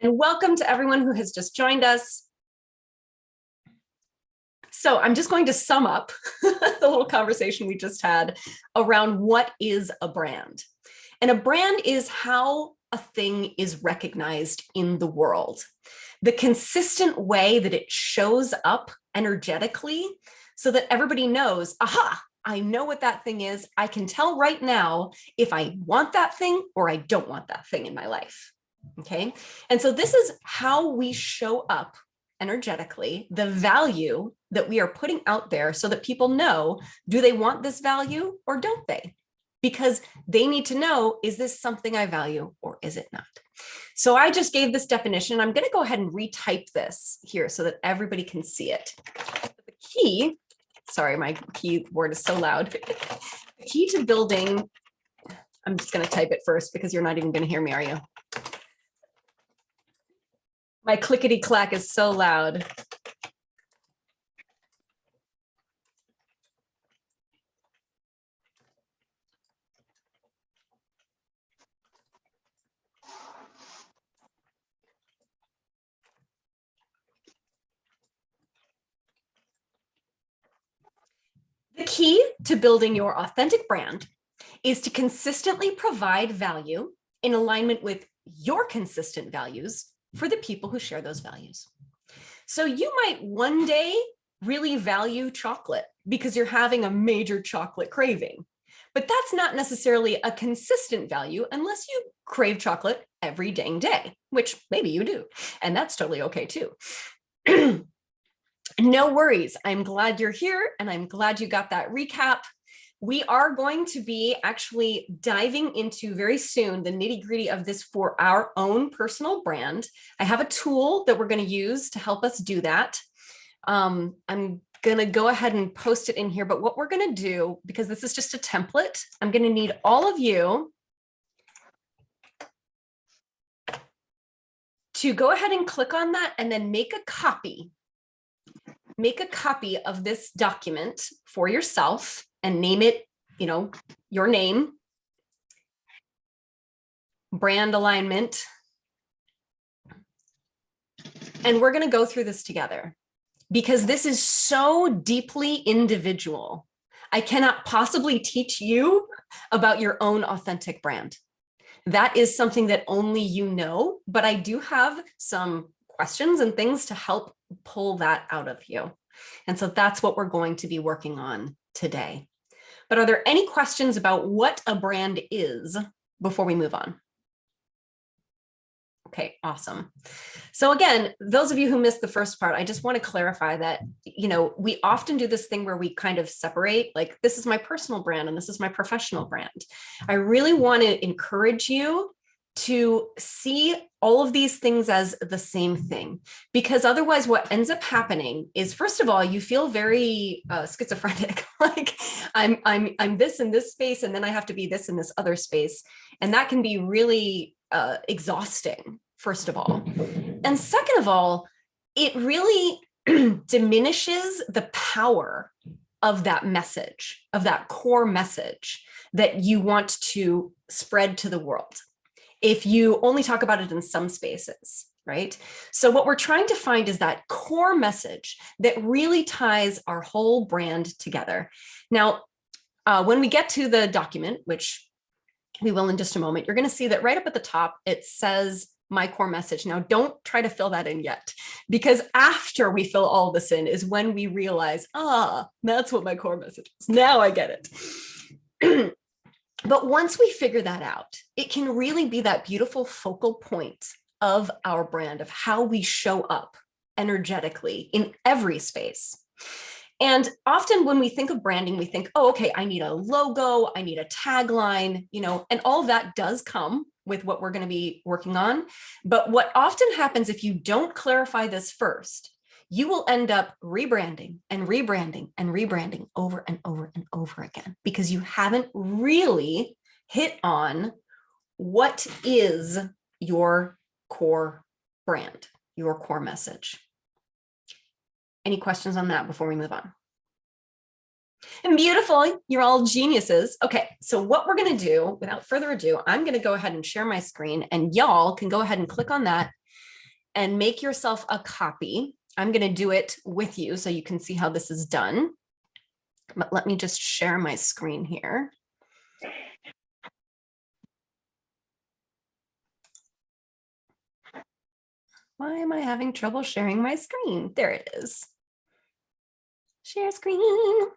And welcome to everyone who has just joined us. So I'm just going to sum up the little conversation we just had around what is a brand. And a brand is how a thing is recognized in the world. The consistent way that it shows up energetically so that everybody knows, aha, I know what that thing is. I can tell right now if I want that thing or I don't want that thing in my life. Okay. And so this is how we show up energetically, the value that we are putting out there so that people know, do they want this value or don't they? Because they need to know, is this something I value or is it not? So I just gave this definition. I'm going to go ahead and retype this here so that everybody can see it. The key, sorry, my keyboard is so loud. The key to building, I'm just going to type it first because you're not even going to hear me, are you? My clickety clack is so loud. The key to building your authentic brand is to consistently provide value in alignment with your consistent values for the people who share those values. So you might one day really value chocolate because you're having a major chocolate craving, but that's not necessarily a consistent value unless you crave chocolate every dang day, which maybe you do, and that's totally okay too. No worries. I'm glad you're here and I'm glad you got that recap. We are going to be actually diving into very soon the nitty-gritty of this for our own personal brand. I have a tool that we're going to use to help us do that. I'm going to go ahead and post it in here, but what we're going to do, because this is just a template, I'm going to need all of you to go ahead and click on that and then make a copy. Make a copy of this document for yourself and name it, your name, brand alignment. And we're going to go through this together because this is so deeply individual. I cannot possibly teach you about your own authentic brand. That is something that only you know, but I do have some questions and things to help pull that out of you. And so that's what we're going to be working on today. But are there any questions about what a brand is before we move on? Okay, awesome. So again, those of you who missed the first part, I just want to clarify that, we often do this thing where we kind of separate, like, this is my personal brand and this is my professional brand. I really want to encourage you to see all of these things as the same thing, because otherwise what ends up happening is, first of all, you feel very schizophrenic, like I'm this in this space and then I have to be this in this other space, and that can be really exhausting, first of all. And second of all, it really diminishes the power of that message, of that core message that you want to spread to the world, if you only talk about it in some spaces, right? So what we're trying to find is that core message that really ties our whole brand together. Now, when we get to the document, which we will in just a moment, you're going to see that right up at the top, it says my core message. Now, don't try to fill that in yet, because after we fill all this in is when we realize, that's what my core message is. Now I get it. But once we figure that out, it can really be that beautiful focal point of our brand, of how we show up energetically in every space. And often when we think of branding, we think, oh, okay, I need a logo, I need a tagline, and all of that does come with what we're going to be working on. But what often happens if you don't clarify this first, you will end up rebranding and rebranding and rebranding over and over and over again, because you haven't really hit on what is your core brand, your core message. Any questions on that before we move on? And beautiful, you're all geniuses. Okay, so what we're going to do, without further ado, I'm going to go ahead and share my screen, and y'all can go ahead and click on that and make yourself a copy. I'm going to do it with you so you can see how this is done. But let me just share my screen here. Why am I having trouble sharing my screen? There it is. Share screen.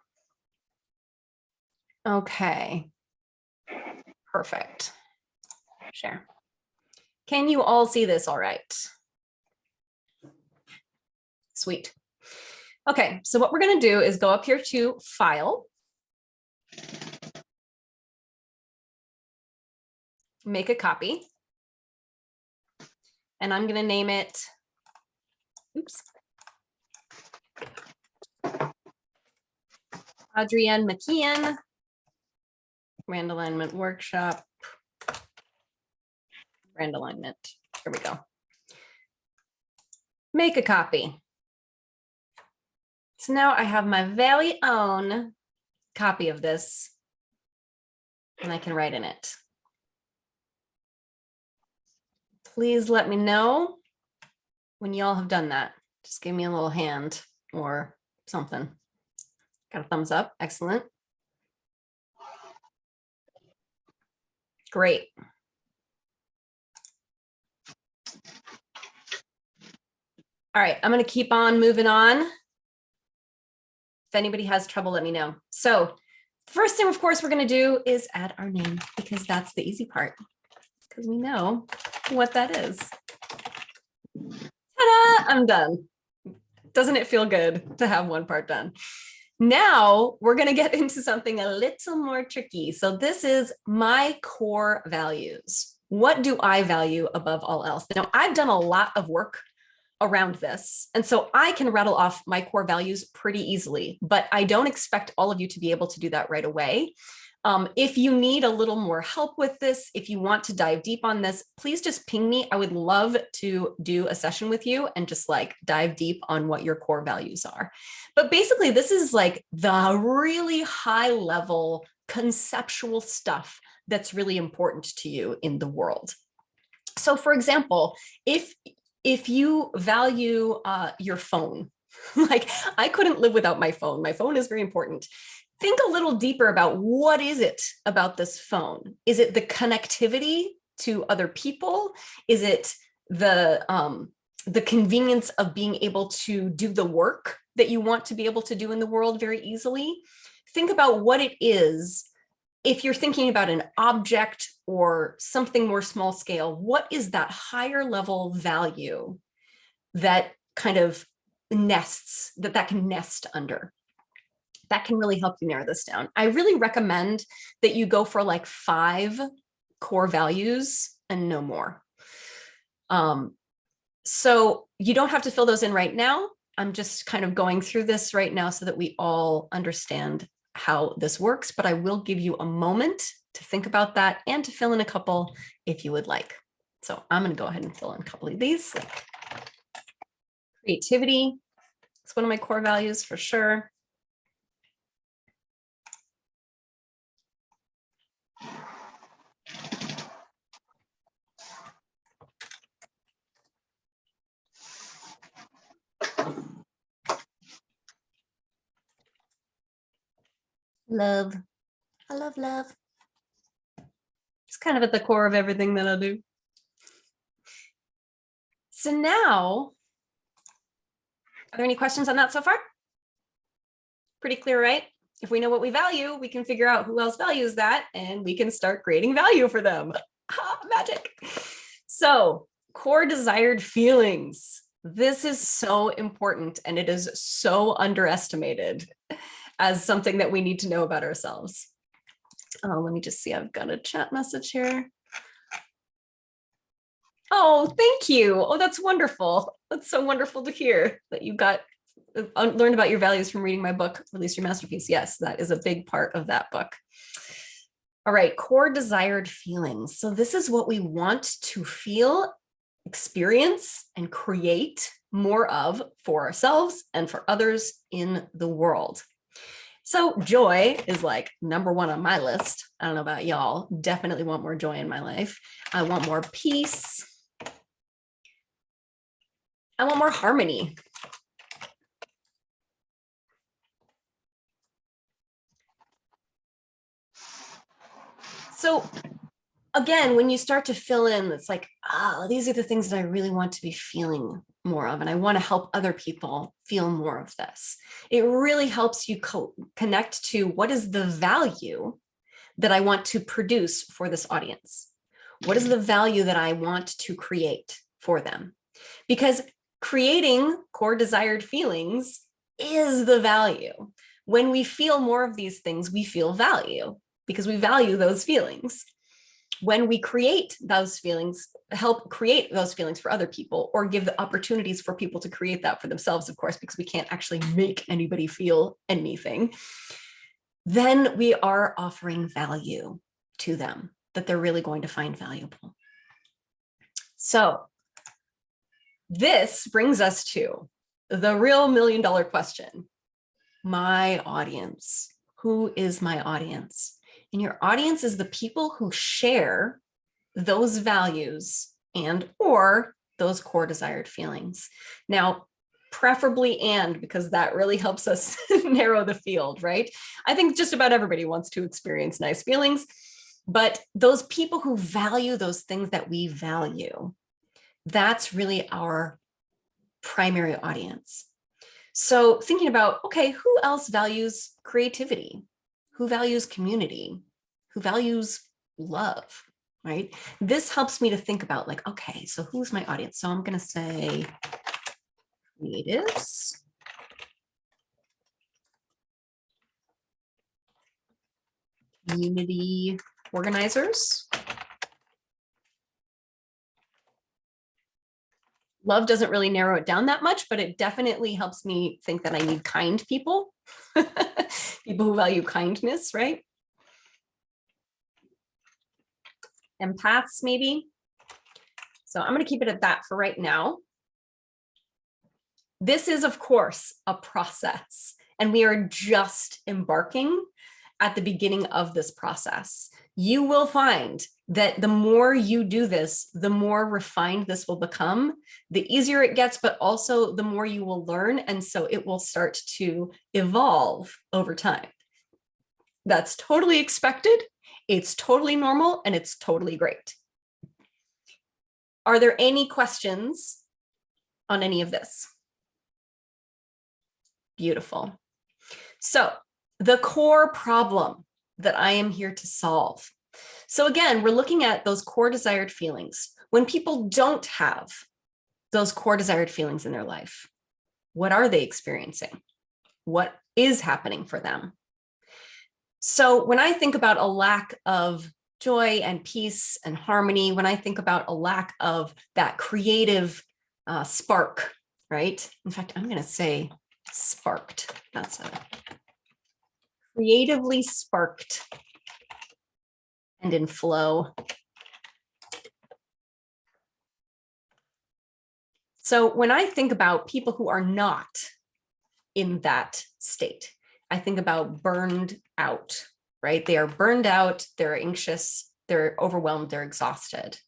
Okay. Perfect. Share. Can you all see this all right? Sweet. Okay, so what we're going to do is go up here to File, make a copy, and I'm going to name it, oops, Adrienne McKeon, brand alignment workshop, brand alignment. Here we go. Make a copy. So now I have my very own copy of this, and I can write in it. Please let me know when y'all have done that. Just give me a little hand or something. Got a thumbs up. Excellent. Great. All right, I'm going to keep on moving on. If anybody has trouble, let me know. So the first thing, of course, we're going to do is add our name, because that's the easy part, because we know what that is. Ta-da! I'm done. Doesn't it feel good to have one part done? Now we're going to get into something a little more tricky. So this is my core values. What do I value above all else? Now, I've done a lot of work around this, and so I can rattle off my core values pretty easily, but I don't expect all of you to be able to do that right away. If you need a little more help with this, if you want to dive deep on this, please just ping me. I would love to do a session with you and just like dive deep on what your core values are. But basically, this is like the really high level conceptual stuff that's really important to you in the world. So for example, if you value your phone, like I couldn't live without my phone. My phone is very important. Think a little deeper about what is it about this phone? Is it the connectivity to other people? Is it the convenience of being able to do the work that you want to be able to do in the world very easily? Think about what it is. If you're thinking about an object or something more small scale, what is that higher level value that kind of nests, that can nest under? That can really help you narrow this down. I really recommend that you go for like 5 core values and no more. So you don't have to fill those in right now. I'm just kind of going through this right now so that we all understand how this works, but I will give you a moment to think about that and to fill in a couple if you would like. So I'm going to go ahead and fill in a couple of these. Like creativity, it's one of my core values for sure. Love. I love love. It's kind of at the core of everything that I do. So now, are there any questions on that so far? Pretty clear, right? If we know what we value, we can figure out who else values that, and we can start creating value for them. Magic. So, core desired feelings. This is so important, and it is so underestimated as something that we need to know about ourselves. Let me just see, I've got a chat message here. Oh, thank you. Oh, that's wonderful. That's so wonderful to hear that you got learned about your values from reading my book, Release Your Masterpiece. Yes, that is a big part of that book. All right, core desired feelings. So this is what we want to feel, experience, and create more of for ourselves and for others in the world. So joy is like number 1 on my list. I don't know about y'all. Definitely want more joy in my life. I want more peace. I want more harmony. So again, when you start to fill in, it's like, oh, these are the things that I really want to be feeling more of. And I want to help other people feel more of this. It really helps you connect to what is the value that I want to produce for this audience? What is the value that I want to create for them? Because creating core desired feelings is the value. When we feel more of these things, we feel value because we value those feelings. When we create those feelings, help create those feelings for other people, or give the opportunities for people to create that for themselves, of course, because we can't actually make anybody feel anything, then we are offering value to them that they're really going to find valuable. So this brings us to the real $1,000,000 question. My audience. Who is my audience? And your audience is the people who share those values and or those core desired feelings. Now, preferably and, because that really helps us narrow the field, right? I think just about everybody wants to experience nice feelings, but those people who value those things that we value, that's really our primary audience. So thinking about, okay, who else values creativity? Who values community? Who values love, right? This helps me to think about like, okay, so who's my audience? So I'm going to say creatives, community organizers. Love doesn't really narrow it down that much, but it definitely helps me think that I need kind people, people who value kindness, right? Empaths, maybe. So I'm going to keep it at that for right now. This is, of course, a process, and we are just embarking at the beginning of this process. You will find that the more you do this, the more refined this will become, the easier it gets, but also the more you will learn. And so it will start to evolve over time. That's totally expected. It's totally normal, and it's totally great. Are there any questions on any of this? Beautiful. So the core problem that I am here to solve. So again, we're looking at those core desired feelings. When people don't have those core desired feelings in their life, what are they experiencing? What is happening for them? So when I think about a lack of joy and peace and harmony, when I think about a lack of that creative spark, right? In fact, I'm going to say sparked. That's a creatively sparked and in flow. So when I think about people who are not in that state, I think about burned out, right? They are burned out, they're anxious, they're overwhelmed, they're exhausted.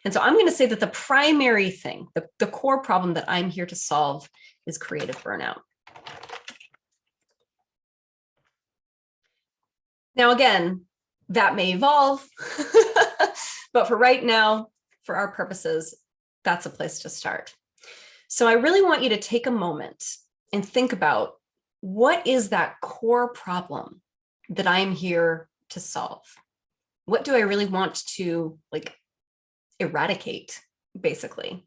And so I'm going to say that the primary thing, the core problem that I'm here to solve is creative burnout. Now, again, that may evolve, but for right now, for our purposes, that's a place to start. So I really want you to take a moment and think about, what is that core problem that I'm here to solve? What do I really want to like eradicate, basically?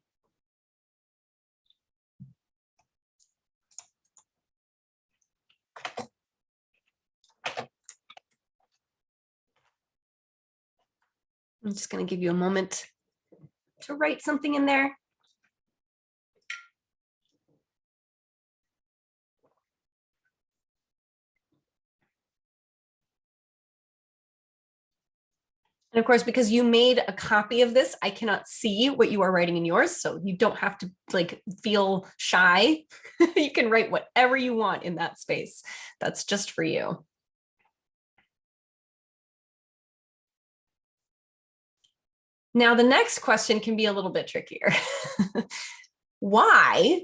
I'm just going to give you a moment to write something in there. And of course, because you made a copy of this, I cannot see what you are writing in yours. So you don't have to like feel shy. You can write whatever you want in that space. That's just for you. Now, the next question can be a little bit trickier. Why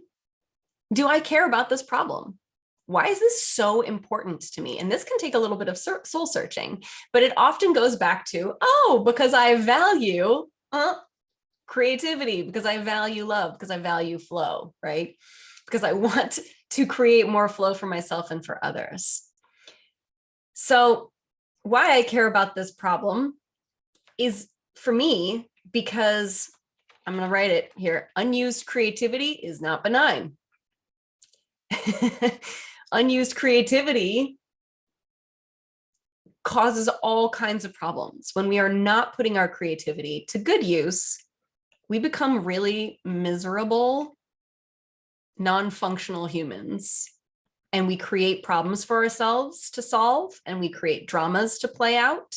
do I care about this problem? Why is this so important to me? And this can take a little bit of soul searching, but it often goes back to, oh, because I value creativity, because I value love, because I value flow, right? Because I want to create more flow for myself and for others. So why I care about this problem is, for me, because I'm going to write it here. Unused creativity is not benign. Unused creativity causes all kinds of problems. When we are not putting our creativity to good use, we become really miserable, non-functional humans, and we create problems for ourselves to solve, and we create dramas to play out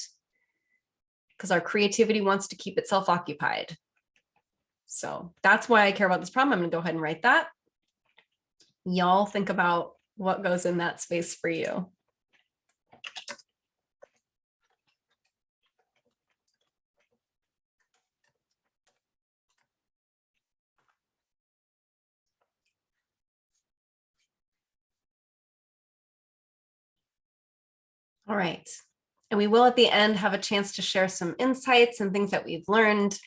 because our creativity wants to keep itself occupied. So that's why I care about this problem. I'm going to go ahead and write that. Y'all think about what goes in that space for you. All right. And we will at the end have a chance to share some insights and things that we've learned,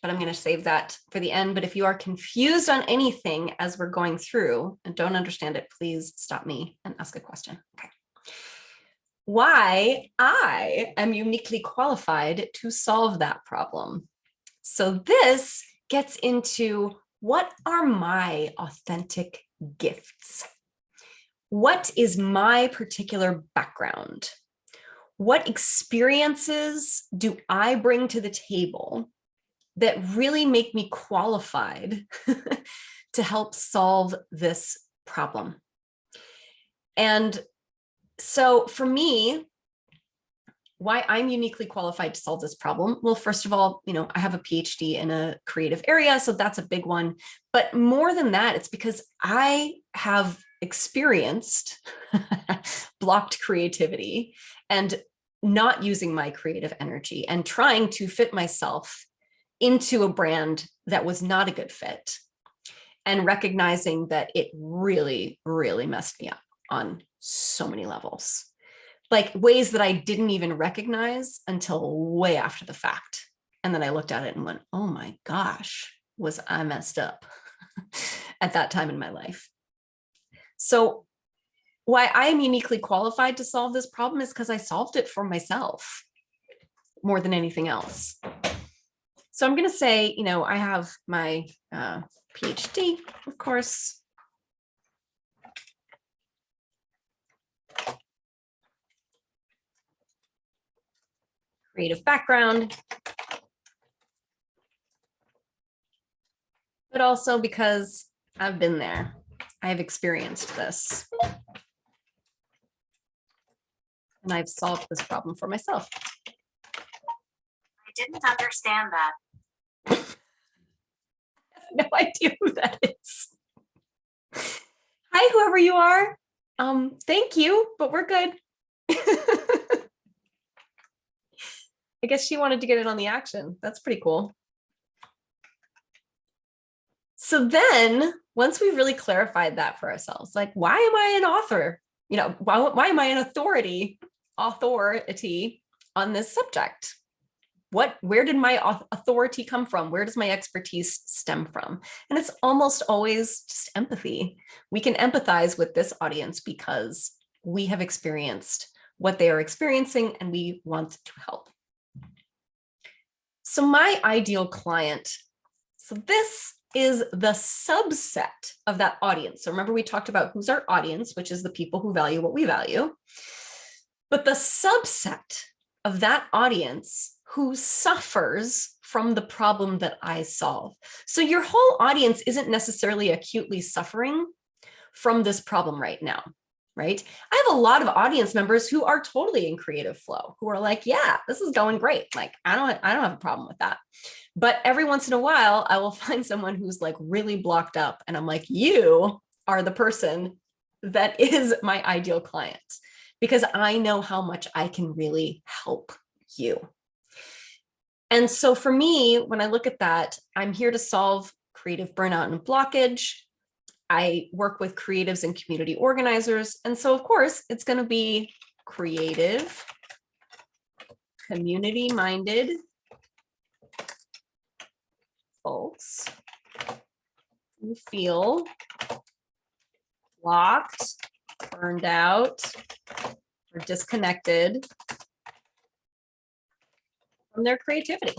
but I'm going to save that for the end. But if you are confused on anything as we're going through and don't understand it, please stop me and ask a question. Okay. Why I am uniquely qualified to solve that problem. So this gets into, what are my authentic gifts? What is my particular background? What experiences do I bring to the table that really make me qualified to help solve this problem? And so for me, why I'm uniquely qualified to solve this problem. Well, first of all, I have a PhD in a creative area, so that's a big one. But more than that, it's because I have experienced blocked creativity and not using my creative energy and trying to fit myself into a brand that was not a good fit, and recognizing that it really, really messed me up on so many levels. Like ways that I didn't even recognize until way after the fact. And then I looked at it and went, oh my gosh, was I messed up at that time in my life. So why I am uniquely qualified to solve this problem is because I solved it for myself more than anything else. So I'm going to say, I have my PhD, of course. Creative background, but also because I've been there. I've experienced this. And I've solved this problem for myself. I didn't understand that. I have no idea who that is. Hi, whoever you are. Thank you, but we're good. I guess she wanted to get in on the action. That's pretty cool. So then once we've really clarified that for ourselves, like, why am I an author? Why am I an authority on this subject? Where did my authority come from? Where does my expertise stem from? And it's almost always just empathy. We can empathize with this audience because we have experienced what they are experiencing and we want to help. So my ideal client, so this is the subset of that audience. So remember, we talked about who's our audience, which is the people who value what we value. But the subset of that audience who suffers from the problem that I solve. So your whole audience isn't necessarily acutely suffering from this problem right now, right? I have a lot of audience members who are totally in creative flow, who are like, yeah, this is going great. Like, I don't have a problem with that. But every once in a while, I will find someone who's like really blocked up. And I'm like, you are the person that is my ideal client, because I know how much I can really help you. And so for me, when I look at that, I'm here to solve creative burnout and blockage. I work with creatives and community organizers. And so, of course, it's going to be creative, community-minded folks who feel blocked, burned out, or disconnected from their creativity.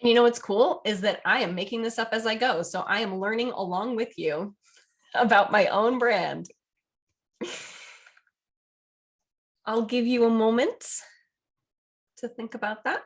And you know what's cool is that I am making this up as I go. So I am learning along with you about my own brand. I'll give you a moment to think about that.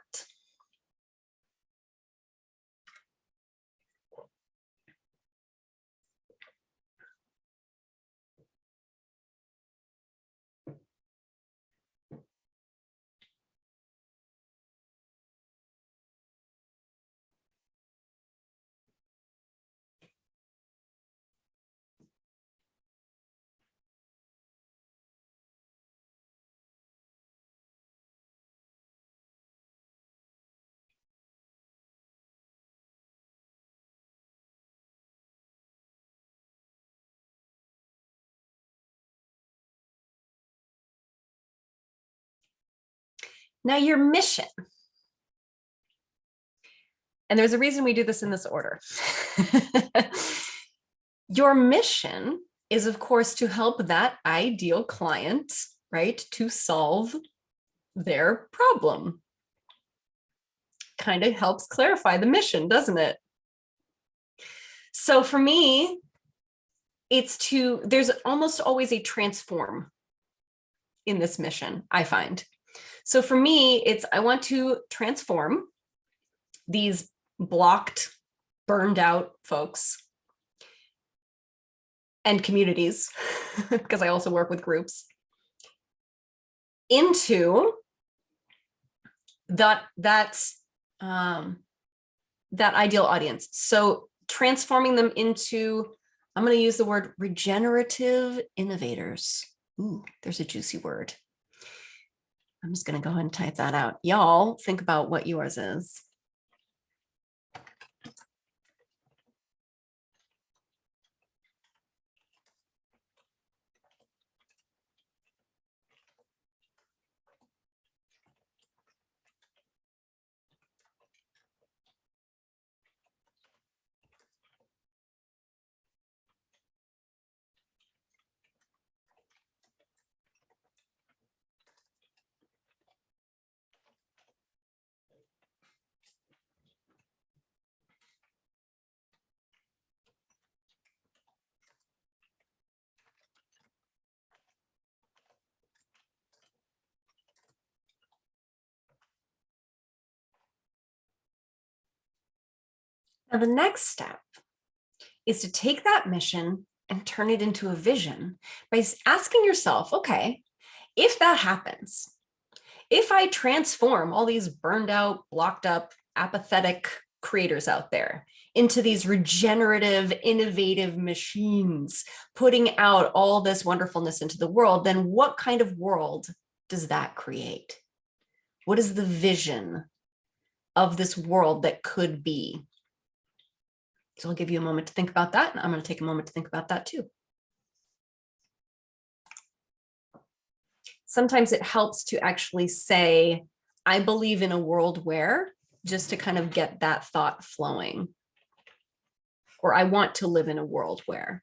Now, your mission. And there's a reason we do this in this order. Your mission is, of course, to help that ideal client, right, to solve their problem. Kind of helps clarify the mission, doesn't it? So for me, there's almost always a transform in this mission, I find. So for me, I want to transform these blocked, burned out folks and communities, because I also work with groups, into that ideal audience. So transforming them into, I'm going to use the word regenerative innovators. Ooh, there's a juicy word. I'm just going to go ahead and type that out. Y'all think about what yours is. Now, the next step is to take that mission and turn it into a vision by asking yourself, okay, if that happens, if I transform all these burned out, blocked up, apathetic creators out there into these regenerative, innovative machines, putting out all this wonderfulness into the world, then what kind of world does that create? What is the vision of this world that could be? So I'll give you a moment to think about that, and I'm going to take a moment to think about that too. Sometimes it helps to actually say, I believe in a world where, just to kind of get that thought flowing. Or I want to live in a world where.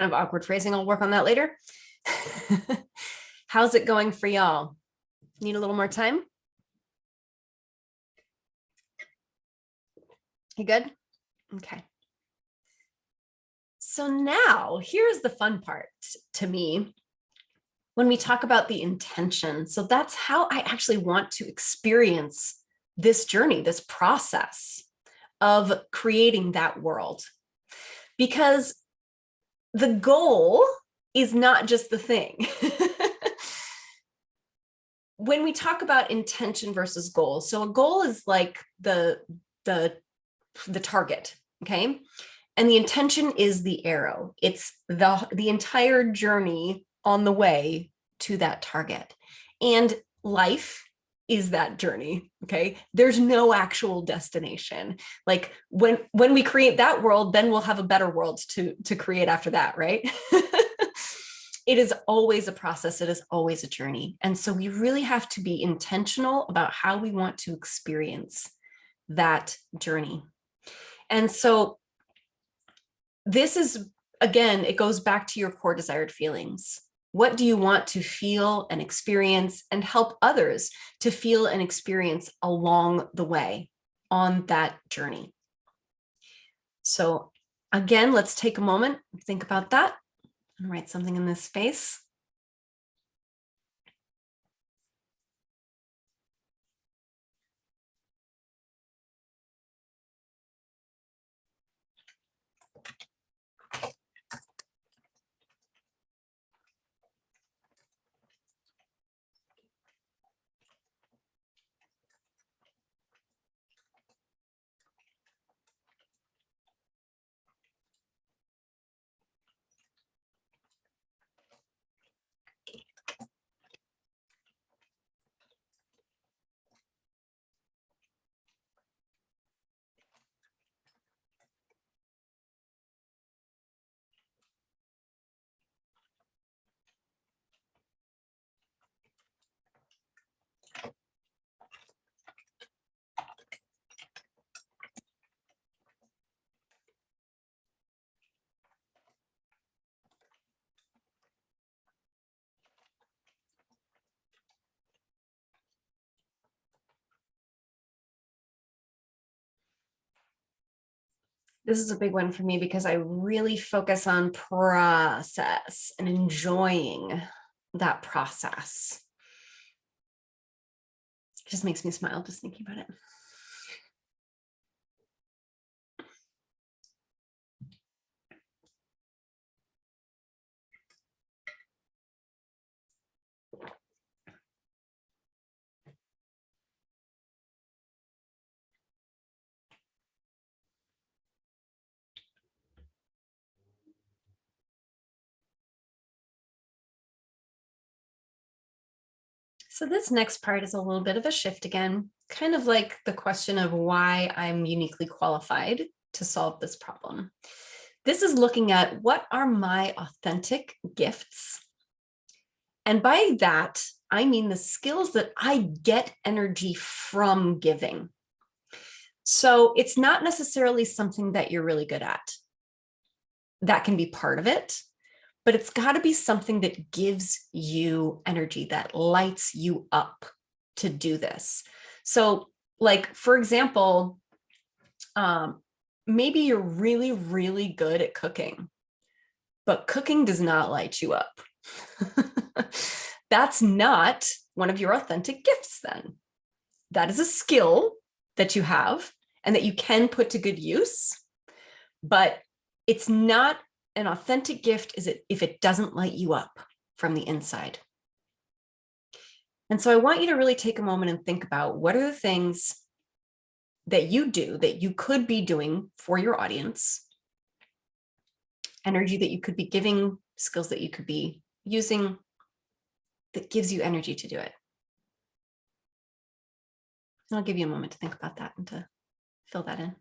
Kind of awkward phrasing. I'll work on that later. How's it going for y'all? Need a little more time? You good? Okay. So now here's the fun part to me when we talk about the intention. So that's how I actually want to experience this journey, this process of creating that world. Because the goal is not just the thing. When we talk about intention versus goal, so a goal is like the target, okay? And the intention is the arrow. It's the entire journey on the way to that target. And life is that journey, okay? There's no actual destination. Like when we create that world, then we'll have a better world to create after that, right? It is always a process. It is always a journey. And so we really have to be intentional about how we want to experience that journey. And so this is, again, it goes back to your core desired feelings. What do you want to feel and experience and help others to feel and experience along the way on that journey? So again, let's take a moment, think about that, and write something in this space. This is a big one for me because I really focus on process and enjoying that process. It just makes me smile just thinking about it. So this next part is a little bit of a shift again, kind of like the question of why I'm uniquely qualified to solve this problem. This is looking at what are my authentic gifts. And by that, I mean the skills that I get energy from giving. So it's not necessarily something that you're really good at. That can be part of it, but it's got to be something that gives you energy, that lights you up to do this. So like, for example, maybe you're really, really good at cooking, but cooking does not light you up. That's not one of your authentic gifts then. That is a skill that you have and that you can put to good use, but it's not an authentic gift if it doesn't light you up from the inside. And so I want you to really take a moment and think about what are the things that you do that you could be doing for your audience, energy that you could be giving, skills that you could be using that gives you energy to do it. And I'll give you a moment to think about that and to fill that in.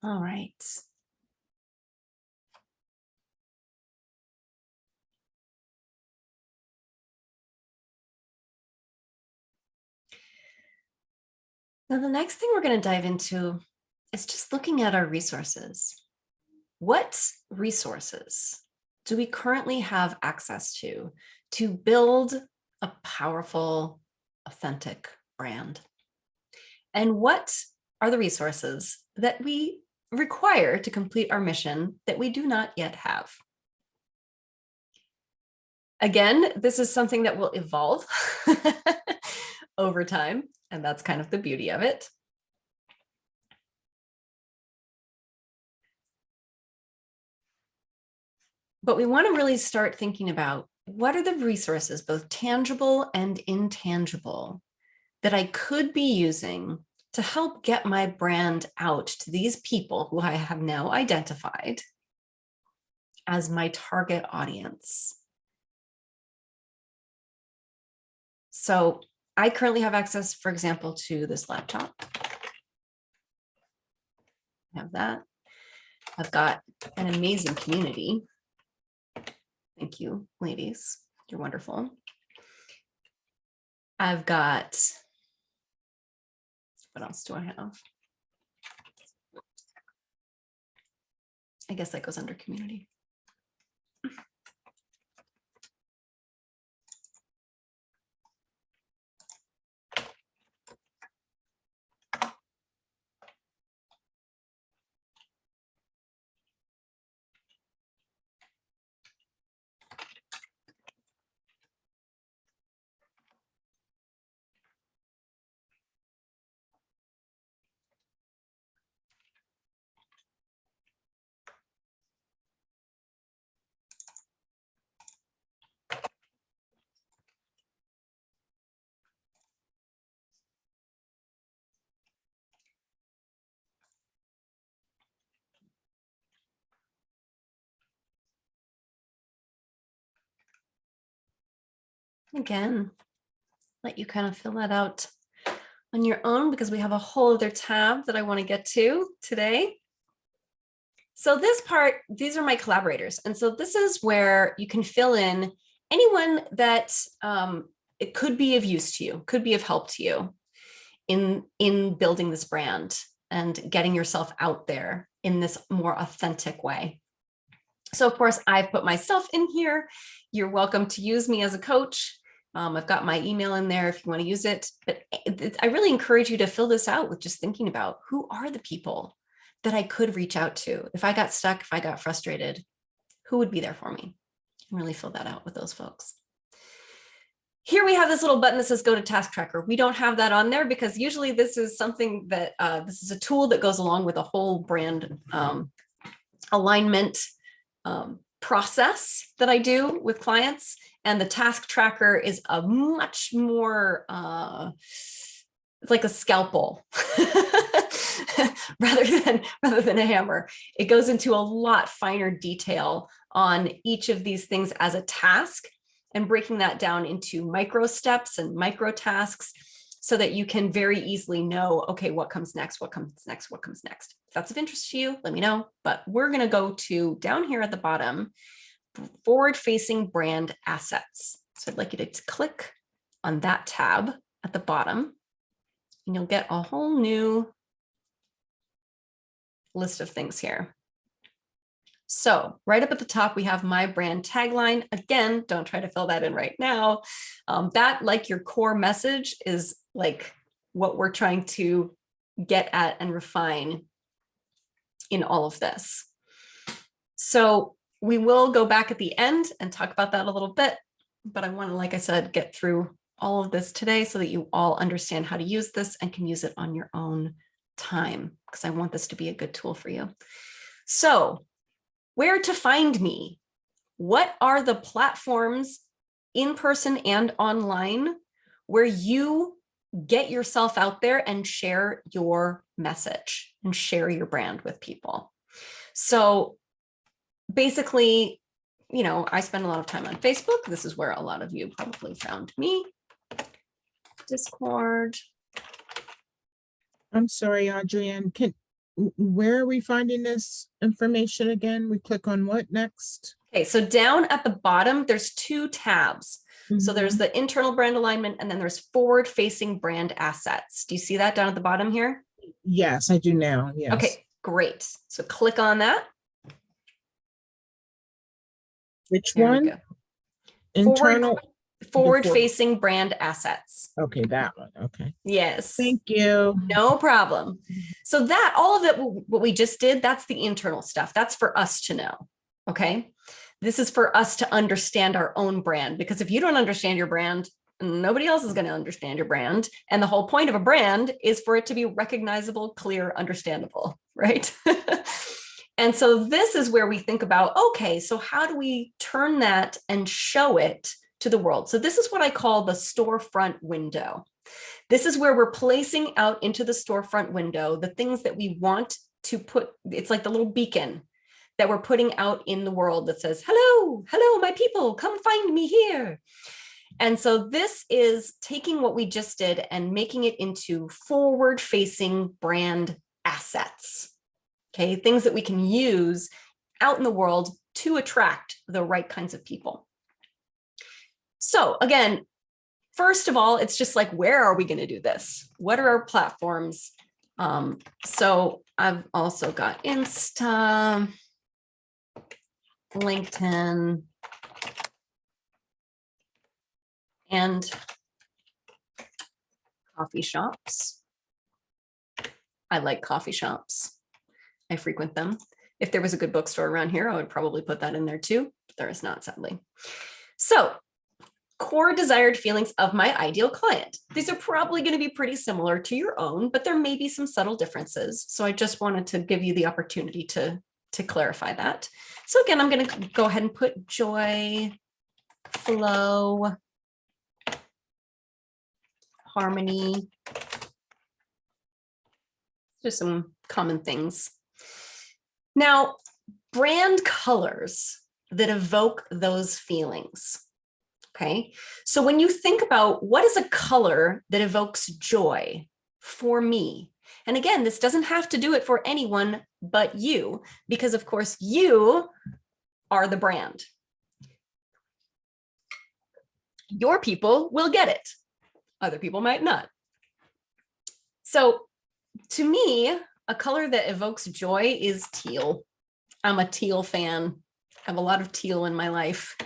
All right. Now, the next thing we're going to dive into is just looking at our resources. What resources do we currently have access to build a powerful, authentic brand? And what are the resources that we require to complete our mission that we do not yet have? Again, this is something that will evolve over time, and that's kind of the beauty of it. But we want to really start thinking about what are the resources, both tangible and intangible, that I could be using to help get my brand out to these people who I have now identified as my target audience. So I currently have access, for example, to this laptop. I have that. I've got an amazing community. Thank you, ladies. You're wonderful. I've got, what else do I have? I guess that goes under community. Again, let you kind of fill that out on your own because we have a whole other tab that I want to get to today. So this part, these are my collaborators. And so this is where you can fill in anyone that it could be of use to you, could be of help to you in building this brand and getting yourself out there in this more authentic way. So of course, I've put myself in here. You're welcome to use me as a coach. I've got my email in there if you want to use it. But I really encourage you to fill this out with just thinking about who are the people that I could reach out to. If I got stuck, if I got frustrated, who would be there for me? And really fill that out with those folks. Here we have this little button that says go to task tracker. We don't have that on there because usually this is something that this is a tool that goes along with a whole brand alignment process that I do with clients. And the task tracker is a much more, it's like a scalpel rather than a hammer. It goes into a lot finer detail on each of these things as a task and breaking that down into micro steps and micro tasks so that you can very easily know, okay, what comes next, what comes next, what comes next. If that's of interest to you, let me know. But we're going to go to down here at the bottom, forward-facing brand assets. So I'd like you to click on that tab at the bottom, and you'll get a whole new list of things here. So right up at the top, we have my brand tagline. Again, don't try to fill that in right now. That, like your core message, is like what we're trying to get at and refine in all of this. So we will go back at the end and talk about that a little bit, but I want to, like I said, get through all of this today so that you all understand how to use this and can use it on your own time, because I want this to be a good tool for you. So where to find me? What are the platforms in person and online where you get yourself out there and share your message and share your brand with people? So basically, you know, I spend a lot of time on Facebook. This is where a lot of you probably found me. Discord. I'm sorry, Adrienne. where are we finding this information again? We click on what next? Okay, so down at the bottom, there's two tabs. So there's the internal brand alignment, and then there's forward-facing brand assets. Do you see that down at the bottom here? Yes, I do now. Yes. Okay, great. So click on that. Which There one? we go. Internal. Forward-facing brand assets. Okay, that one. Okay. Yes. Thank you. No problem. So that, all of it, what we just did, that's the internal stuff. That's for us to know. Okay. This is for us to understand our own brand, because if you don't understand your brand, nobody else is going to understand your brand. And the whole point of a brand is for it to be recognizable, clear, understandable, right? And so this is where we think about, okay, so how do we turn that and show it to the world? So this is what I call the storefront window. This is where we're placing out into the storefront window the things that we want to put. It's like the little beacon that we're putting out in the world that says, hello, hello, my people, come find me here. And so this is taking what we just did and making it into forward-facing brand assets. Okay, things that we can use out in the world to attract the right kinds of people. So again, first of all, it's just like, where are we going to do this? What are our platforms? So I've also got Insta, LinkedIn, and coffee shops. I like coffee shops. I frequent them. If there was a good bookstore around here, I would probably put that in there too. But there is not, sadly. So, core desired feelings of my ideal client. These are probably going to be pretty similar to your own, but there may be some subtle differences. So I just wanted to give you the opportunity to clarify that. So again, I'm going to go ahead and put joy, flow, harmony. Just some common things. Now, brand colors that evoke those feelings. Okay, so when you think about what is a color that evokes joy for me, and again, this doesn't have to do it for anyone but you, because of course you are the brand. Your people will get it. Other people might not. So to me, a color that evokes joy is teal. I'm a teal fan. I have a lot of teal in my life.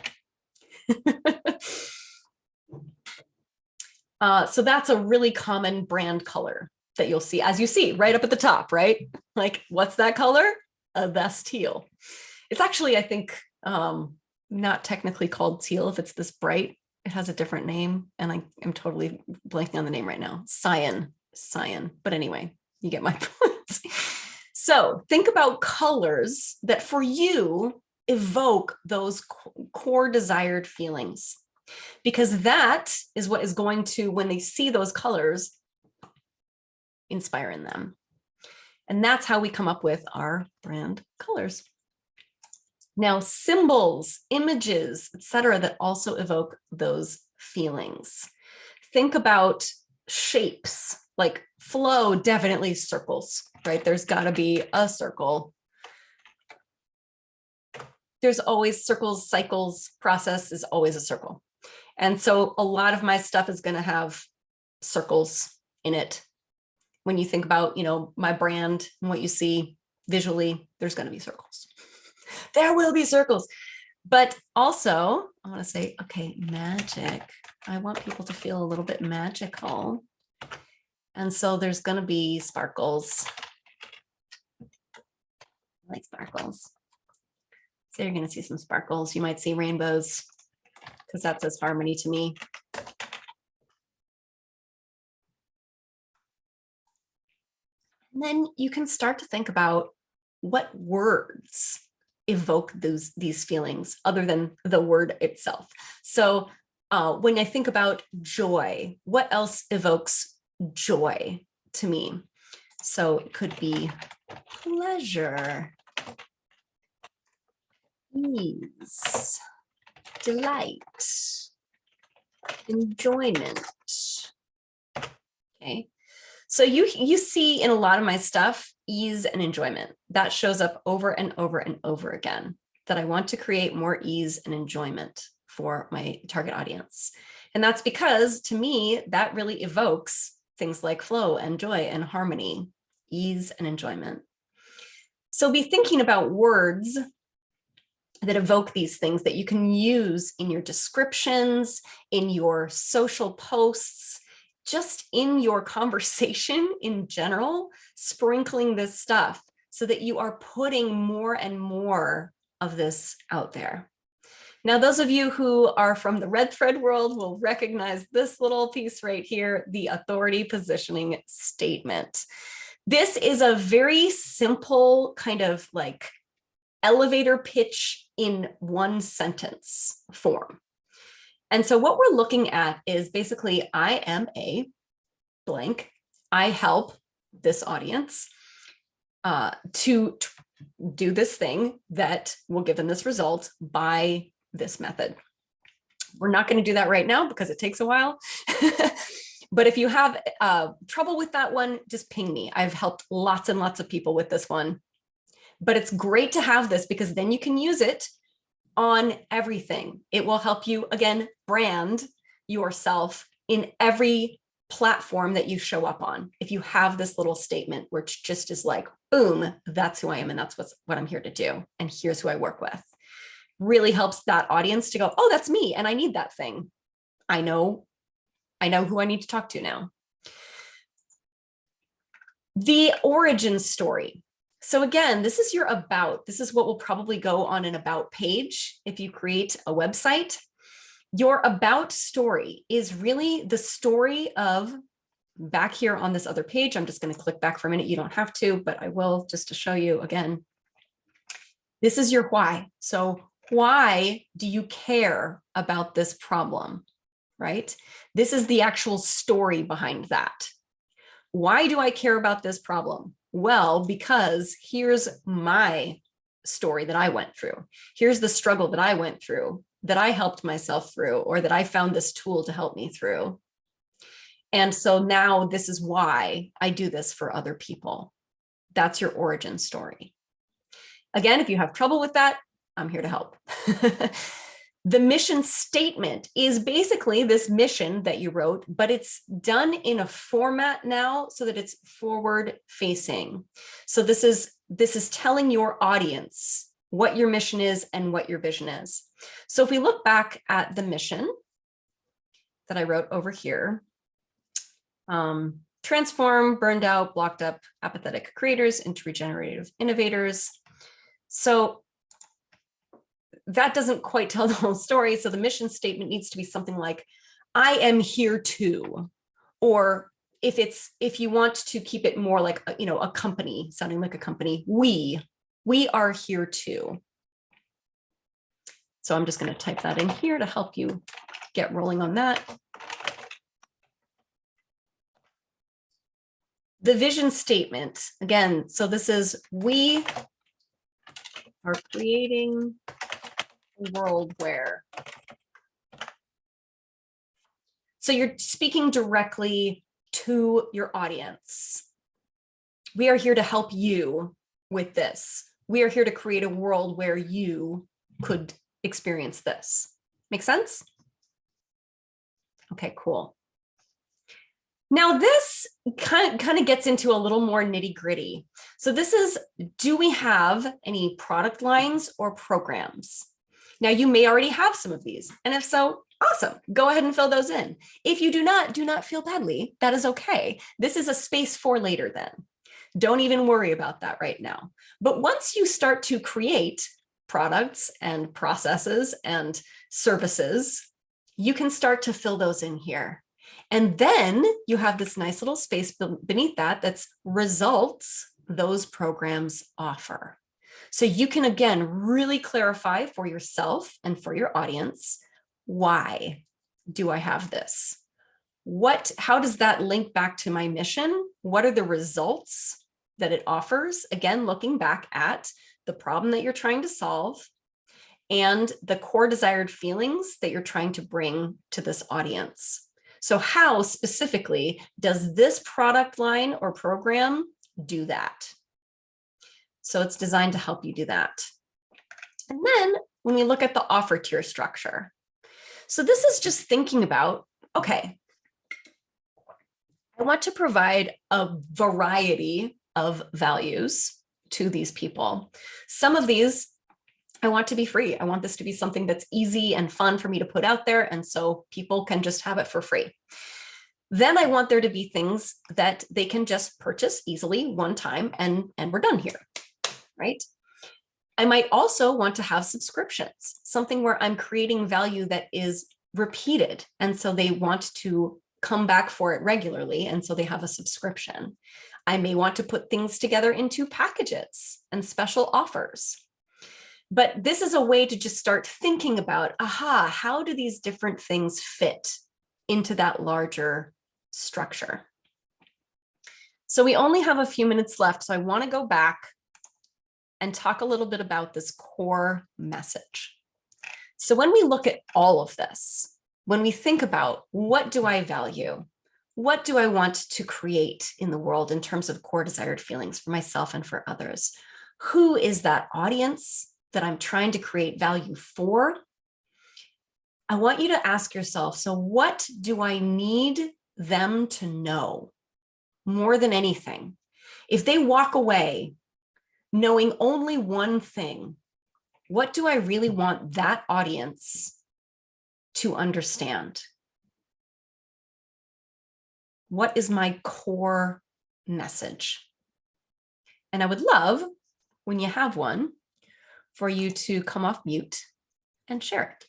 So that's a really common brand color that you'll see, as you see right up at the top, right? Like, what's that color? That's teal. It's actually, I think, not technically called teal if it's this bright. It has a different name, and I am totally blanking on the name right now. Cyan. But anyway, you get my point. So think about colors that for you evoke those core desired feelings, because that is what is going to, when they see those colors, inspire in them. And that's how we come up with our brand colors. Now, symbols, images, etc., that also evoke those feelings. Think about shapes, like flow, definitely circles, right? There's got to be a circle. There's always circles, cycles, process is always a circle. And so a lot of my stuff is going to have circles in it. When you think about, my brand and what you see visually, there's going to be circles. There will be circles. But also, I want to say, okay, magic. I want people to feel a little bit magical. And so there's going to be sparkles. I like sparkles. So you're going to see some sparkles. You might see rainbows, because that says harmony to me. And then you can start to think about what words evoke these feelings other than the word itself. So when I think about joy, what else evokes joy to me? So it could be pleasure, ease, delight, enjoyment. Okay. So you see in a lot of my stuff, ease and enjoyment. That shows up over and over and over again, that I want to create more ease and enjoyment for my target audience. And that's because to me, that really evokes things like flow and joy and harmony, ease and enjoyment. So be thinking about words that evoke these things that you can use in your descriptions, in your social posts, just in your conversation in general, sprinkling this stuff so that you are putting more and more of this out there. Now, those of you who are from the red thread world will recognize this little piece right here, the authority positioning statement. This is a very simple kind of like elevator pitch in one sentence form. And so what we're looking at is basically, I am a blank. I help this audience to do this thing that will give them this result by this method. We're not going to do that right now because it takes a while. But if you have trouble with that one, just ping me. I've helped lots and lots of people with this one. But it's great to have this because then you can use it on everything. It will help you, again, brand yourself in every platform that you show up on. If you have this little statement, which just is like, boom, that's who I am and that's what I'm here to do. And here's who I work with. Really helps that audience to go, oh, that's me. And I need that thing. I know who I need to talk to now. The origin story. So again, this is your about. This is what will probably go on an about page if you create a website. Your about story is really the story of, back here on this other page, I'm just going to click back for a minute. You don't have to, but I will just to show you again. This is your why. So why do you care about this problem, right? This is the actual story behind that. Why do I care about this problem? Well, because here's my story that I went through. Here's the struggle that I went through, that I helped myself through, or that I found this tool to help me through. And so now this is why I do this for other people. That's your origin story. Again, if you have trouble with that, I'm here to help. The mission statement is basically this mission that you wrote, but it's done in a format now so that it's forward facing. So this is telling your audience what your mission is and what your vision is. So if we look back at the mission that I wrote over here, transform burned out, blocked up, apathetic creators into regenerative innovators. So that doesn't quite tell the whole story. So the mission statement needs to be something like, I am here too. Or if you want to keep it more like, a company, sounding like a company, we are here too. So I'm just going to type that in here to help you get rolling on that. The vision statement, again, so this is, we are creating world where. So you're speaking directly to your audience. We are here to help you with this. We are here to create a world where you could experience this. Make sense? Okay, cool. Now this kind of gets into a little more nitty gritty. So this is, do we have any product lines or programs? Now you may already have some of these, and if so, awesome, go ahead and fill those in. If you do not feel badly, that is okay. This is a space for later then. Don't even worry about that right now. But once you start to create products and processes and services, you can start to fill those in here. And then you have this nice little space beneath that that's results those programs offer. So you can, again, really clarify for yourself and for your audience, why do I have this? How does that link back to my mission? What are the results that it offers? Again, looking back at the problem that you're trying to solve and the core desired feelings that you're trying to bring to this audience. So how specifically does this product line or program do that? So it's designed to help you do that. And then when we look at the offer tier structure, so this is just thinking about, okay, I want to provide a variety of values to these people. Some of these I want to be free. I want this to be something that's easy and fun for me to put out there. And so people can just have it for free. Then I want there to be things that they can just purchase easily one time and we're done here, right? I might also want to have subscriptions, something where I'm creating value that is repeated. And so they want to come back for it regularly. And so they have a subscription. I may want to put things together into packages and special offers. But this is a way to just start thinking about, aha, how do these different things fit into that larger structure? So we only have a few minutes left. So I want to go back and talk a little bit about this core message. So when we look at all of this, when we think about what do I value? What do I want to create in the world in terms of core desired feelings for myself and for others? Who is that audience that I'm trying to create value for? I want you to ask yourself, so what do I need them to know more than anything? If they walk away knowing only one thing, what do I really want that audience to understand? What is my core message? And I would love, when you have one, for you to come off mute and share it.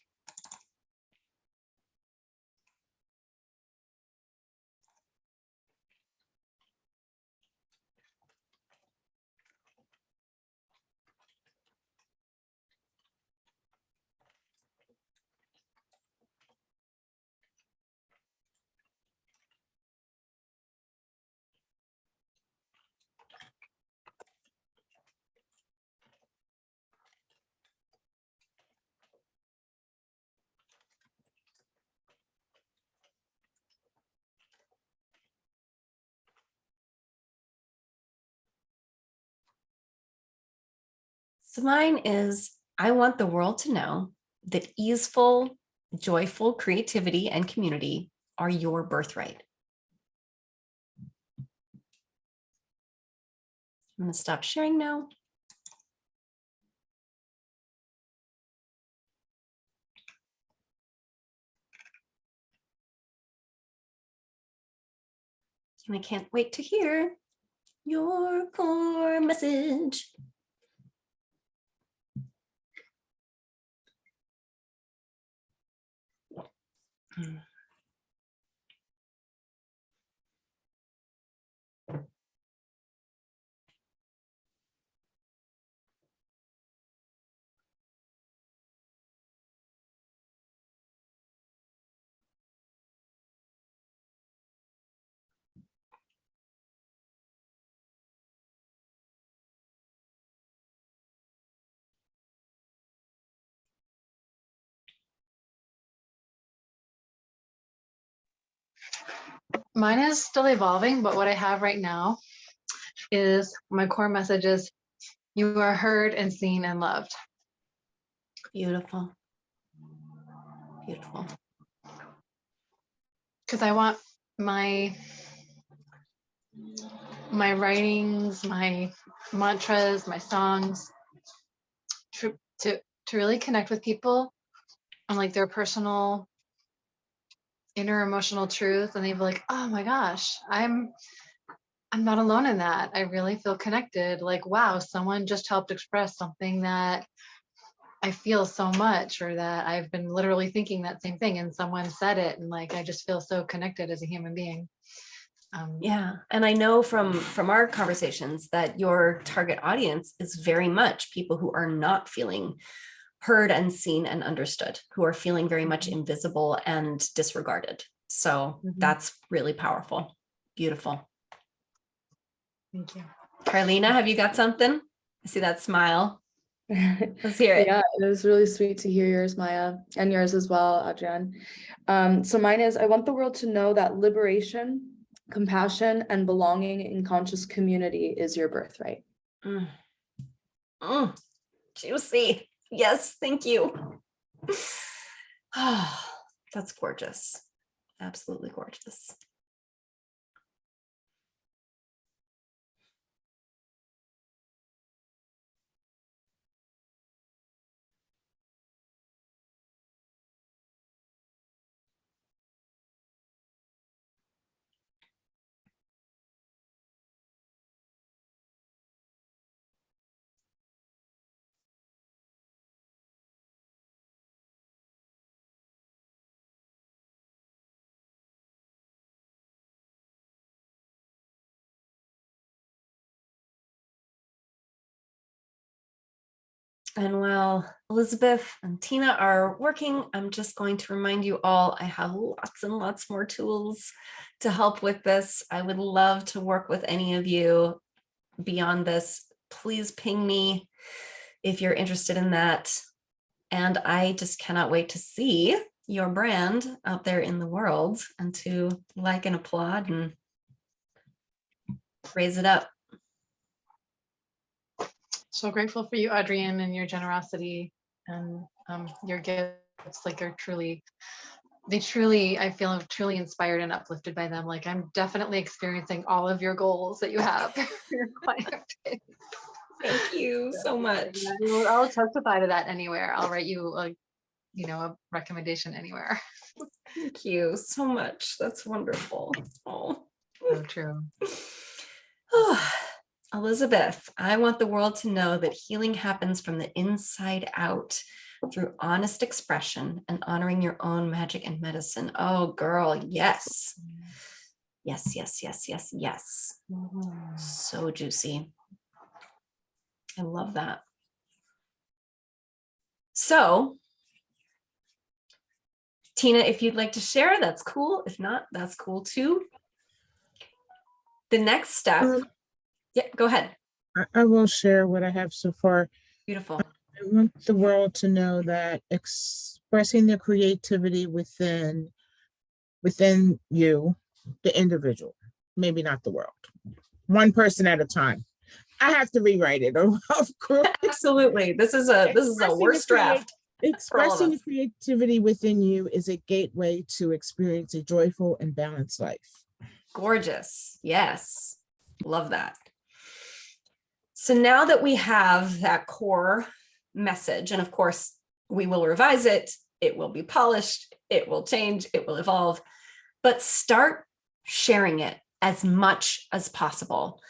So mine is, I want the world to know that easeful, joyful creativity and community are your birthright. I'm going to stop sharing now. And I can't wait to hear your core message. Mine is still evolving, but what I have right now is my core message is you are heard and seen and loved. Beautiful. Beautiful. Because I want my writings, my mantras, my songs to really connect with people on like their personal inner emotional truth, and they'd be like, oh my gosh, I'm not alone in that. I really feel connected. Like, wow, someone just helped express something that I feel so much, or that I've been literally thinking that same thing and someone said it, and like I just feel so connected as a human being. Yeah, and I know from our conversations that your target audience is very much people who are not feeling heard and seen and understood, who are feeling very much invisible and disregarded. So that's really powerful. Beautiful. Thank you. Carlina, have you got something? I see that smile. Let's hear it. Yeah, it was really sweet to hear yours, Maya, and yours as well, Adrian. So mine is, I want the world to know that liberation, compassion, and belonging in conscious community is your birthright. Mm. Mm. Juicy. Yes, thank you. Oh, that's gorgeous. Absolutely gorgeous. And while Elizabeth and Tina are working, I'm just going to remind you all, I have lots and lots more tools to help with this. I would love to work with any of you beyond this. Please ping me if you're interested in that. And I just cannot wait to see your brand out there in the world and to like and applaud and raise it up. So grateful for you, Adrienne, and your generosity and your gifts. Like they truly, I feel truly inspired and uplifted by them. Like I'm definitely experiencing all of your goals that you have for your client base. Thank you so much. I'll testify to that anywhere. I'll write you a recommendation anywhere. Thank you so much. That's wonderful. Oh. So true. Elizabeth, I want the world to know that healing happens from the inside out through honest expression and honoring your own magic and medicine. Oh, girl, yes. Yes, yes, yes, yes, yes. So juicy. I love that. So, Tina, if you'd like to share, that's cool. If not, that's cool too. The next step. Yeah, go ahead. I will share what I have so far. Beautiful. I want the world to know that expressing the creativity within you, the individual, maybe not the world, one person at a time. I have to rewrite it, of course. Absolutely. This is a worst draft. Expressing the creativity within you is a gateway to experience a joyful and balanced life. Gorgeous. Yes. Love that. So now that we have that core message, and of course, we will revise it, it will be polished, it will change, it will evolve, but start sharing it as much as possible.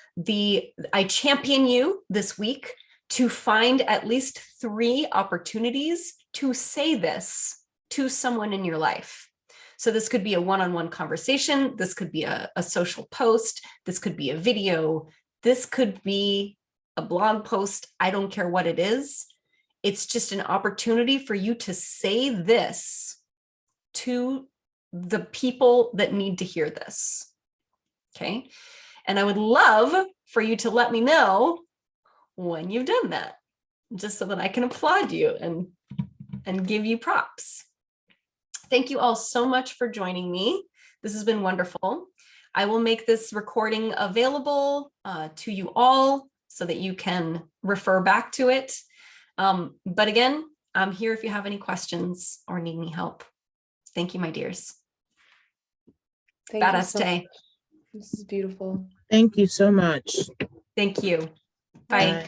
I champion you this week to find at least 3 opportunities to say this to someone in your life. So this could be a one-on-one conversation. This could be a social post. This could be a video. This could be a blog post. I don't care what it is. It's just an opportunity for you to say this to the people that need to hear this. Okay. And I would love for you to let me know when you've done that, just so that I can applaud you and give you props. Thank you all so much for joining me. This has been wonderful. I will make this recording available to you all so that you can refer back to it. But again, I'm here if you have any questions or need any help. Thank you, my dears. Badass day. This is beautiful. Thank you so much. Thank you. Bye. Bye.